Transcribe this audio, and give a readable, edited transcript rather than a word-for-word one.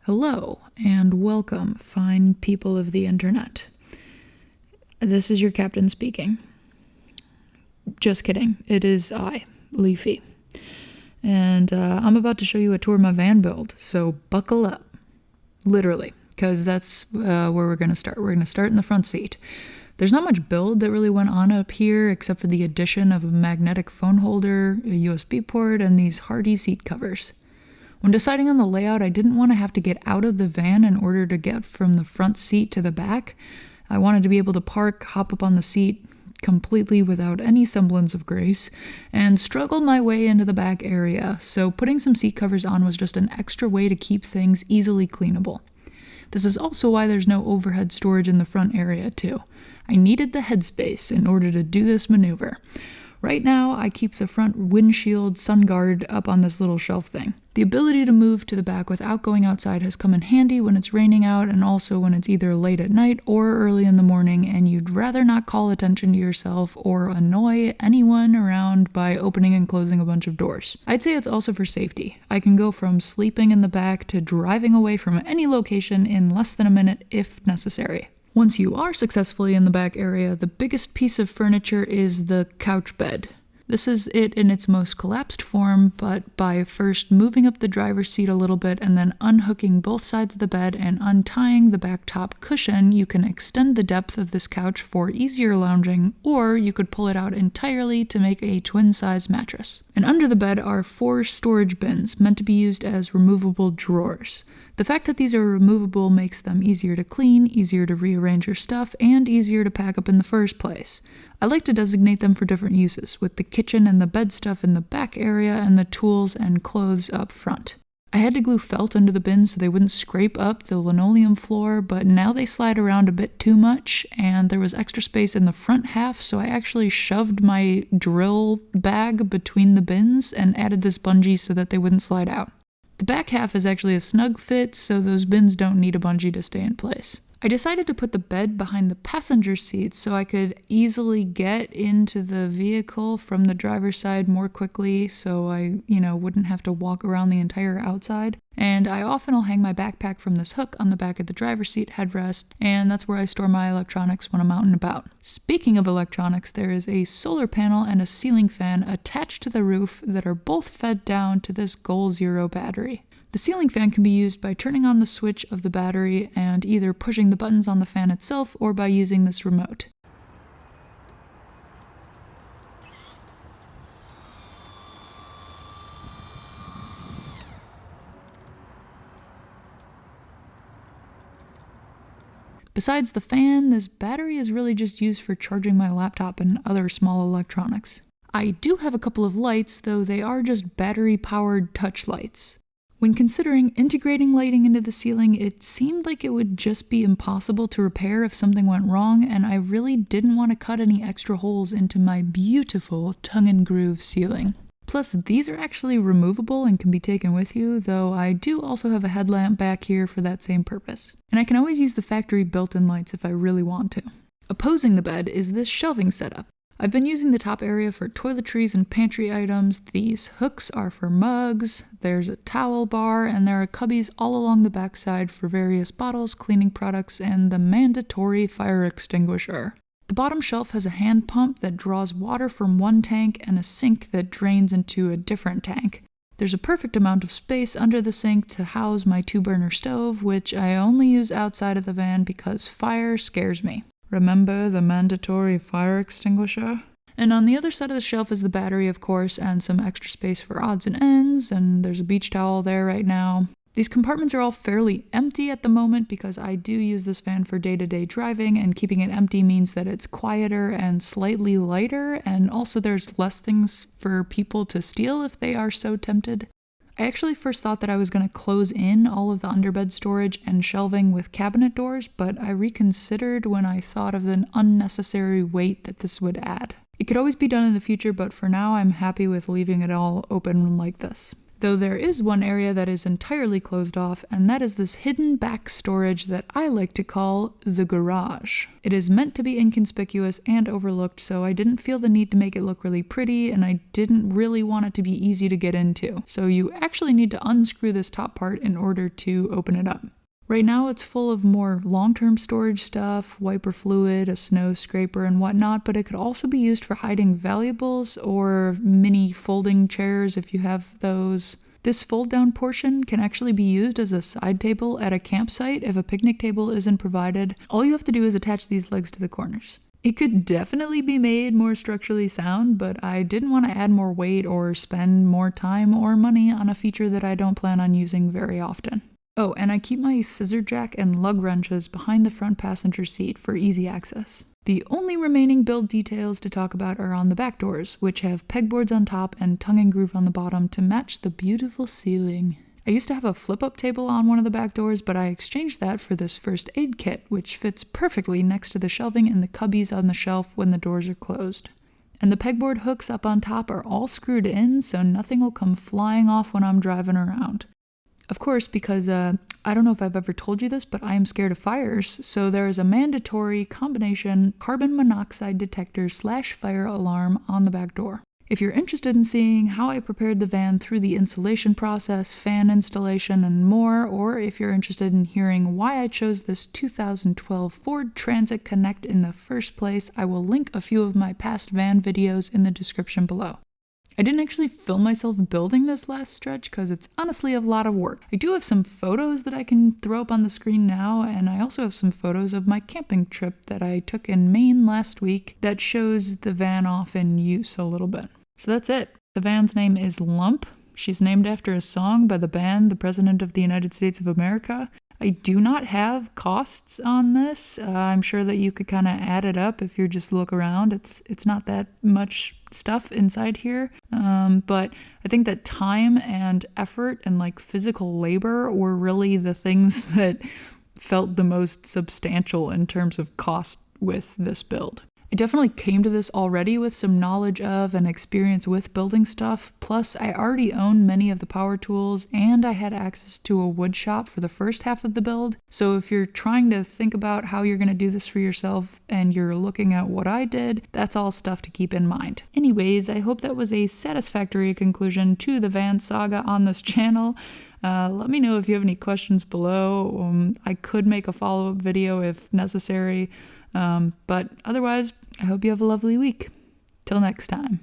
Hello, and welcome, fine people of the internet. This is your captain speaking. Just kidding, it is I, Lefie. And I'm about to show you a tour of my van build, so buckle up. Literally, because that's where we're going to start. We're going to start in the front seat. There's not much build that really went on up here, except for the addition of a magnetic phone holder, a USB port, and these hardy seat covers. When deciding on the layout, I didn't want to have to get out of the van in order to get from the front seat to the back. I wanted to be able to park, hop up on the seat completely without any semblance of grace, and struggle my way into the back area, so putting some seat covers on was just an extra way to keep things easily cleanable. This is also why there's no overhead storage in the front area too. I needed the headspace in order to do this maneuver. Right now, I keep the front windshield sun guard up on this little shelf thing. The ability to move to the back without going outside has come in handy when it's raining out and also when it's either late at night or early in the morning and you'd rather not call attention to yourself or annoy anyone around by opening and closing a bunch of doors. I'd say it's also for safety. I can go from sleeping in the back to driving away from any location in less than a minute if necessary. Once you are successfully in the back area, the biggest piece of furniture is the couch bed. This is it in its most collapsed form, but by first moving up the driver's seat a little bit and then unhooking both sides of the bed and untying the back top cushion, you can extend the depth of this couch for easier lounging, or you could pull it out entirely to make a twin-size mattress. And under the bed are 4 storage bins meant to be used as removable drawers. The fact that these are removable makes them easier to clean, easier to rearrange your stuff, and easier to pack up in the first place. I like to designate them for different uses, with the kitchen and the bed stuff in the back area and the tools and clothes up front. I had to glue felt under the bins so they wouldn't scrape up the linoleum floor, but now they slide around a bit too much, and there was extra space in the front half, so I actually shoved my drill bag between the bins and added this bungee so that they wouldn't slide out. The back half is actually a snug fit, so those bins don't need a bungee to stay in place. I decided to put the bed behind the passenger seat so I could easily get into the vehicle from the driver's side more quickly so I, wouldn't have to walk around the entire outside. And I often will hang my backpack from this hook on the back of the driver's seat headrest, and that's where I store my electronics when I'm out and about. Speaking of electronics, there is a solar panel and a ceiling fan attached to the roof that are both fed down to this Goal Zero battery. The ceiling fan can be used by turning on the switch of the battery and either pushing the buttons on the fan itself or by using this remote. Besides the fan, this battery is really just used for charging my laptop and other small electronics. I do have a couple of lights, though they are just battery-powered touch lights. When considering integrating lighting into the ceiling, it seemed like it would just be impossible to repair if something went wrong, and I really didn't want to cut any extra holes into my beautiful tongue-and-groove ceiling. Plus, these are actually removable and can be taken with you, though I do also have a headlamp back here for that same purpose. And I can always use the factory built-in lights if I really want to. Opposing the bed is this shelving setup. I've been using the top area for toiletries and pantry items. These hooks are for mugs, there's a towel bar, and there are cubbies all along the backside for various bottles, cleaning products, and the mandatory fire extinguisher. The bottom shelf has a hand pump that draws water from one tank and a sink that drains into a different tank. There's a perfect amount of space under the sink to house my 2-burner stove, which I only use outside of the van because fire scares me. Remember the mandatory fire extinguisher? And on the other side of the shelf is the battery, of course, and some extra space for odds and ends, and there's a beach towel there right now. These compartments are all fairly empty at the moment because I do use this van for day-to-day driving, and keeping it empty means that it's quieter and slightly lighter, and also there's less things for people to steal if they are so tempted. I actually first thought that I was going to close in all of the underbed storage and shelving with cabinet doors, but I reconsidered when I thought of the unnecessary weight that this would add. It could always be done in the future, but for now I'm happy with leaving it all open like this. Though there is one area that is entirely closed off, and that is this hidden back storage that I like to call the garage. It is meant to be inconspicuous and overlooked, so I didn't feel the need to make it look really pretty, and I didn't really want it to be easy to get into. So you actually need to unscrew this top part in order to open it up. Right now it's full of more long-term storage stuff, wiper fluid, a snow scraper and whatnot, but it could also be used for hiding valuables or mini folding chairs if you have those. This fold-down portion can actually be used as a side table at a campsite if a picnic table isn't provided. All you have to do is attach these legs to the corners. It could definitely be made more structurally sound, but I didn't want to add more weight or spend more time or money on a feature that I don't plan on using very often. Oh, and I keep my scissor jack and lug wrenches behind the front passenger seat for easy access. The only remaining build details to talk about are on the back doors, which have pegboards on top and tongue and groove on the bottom to match the beautiful ceiling. I used to have a flip-up table on one of the back doors, but I exchanged that for this first aid kit, which fits perfectly next to the shelving and the cubbies on the shelf when the doors are closed. And the pegboard hooks up on top are all screwed in, so nothing will come flying off when I'm driving around. Of course, because I don't know if I've ever told you this, but I am scared of fires, so there is a mandatory combination carbon monoxide detector / fire alarm on the back door. If you're interested in seeing how I prepared the van through the insulation process, fan installation, and more, or if you're interested in hearing why I chose this 2012 Ford Transit Connect in the first place, I will link a few of my past van videos in the description below. I didn't actually film myself building this last stretch because it's honestly a lot of work. I do have some photos that I can throw up on the screen now, and I also have some photos of my camping trip that I took in Maine last week that shows the van off in use a little bit. So that's it. The van's name is Lump. She's named after a song by the band, the President of the United States of America. I do not have costs on this. I'm sure that you could kind of add it up if you just look around. It's not that much stuff inside here, but I think that time and effort and like physical labor were really the things that felt the most substantial in terms of cost with this build. I definitely came to this already with some knowledge of and experience with building stuff, plus I already own many of the power tools and I had access to a wood shop for the first half of the build, so if you're trying to think about how you're going to do this for yourself and you're looking at what I did, that's all stuff to keep in mind. Anyways, I hope that was a satisfactory conclusion to the van saga on this channel. Let me know if you have any questions below. I could make a follow-up video if necessary. But otherwise, I hope you have a lovely week. Till next time.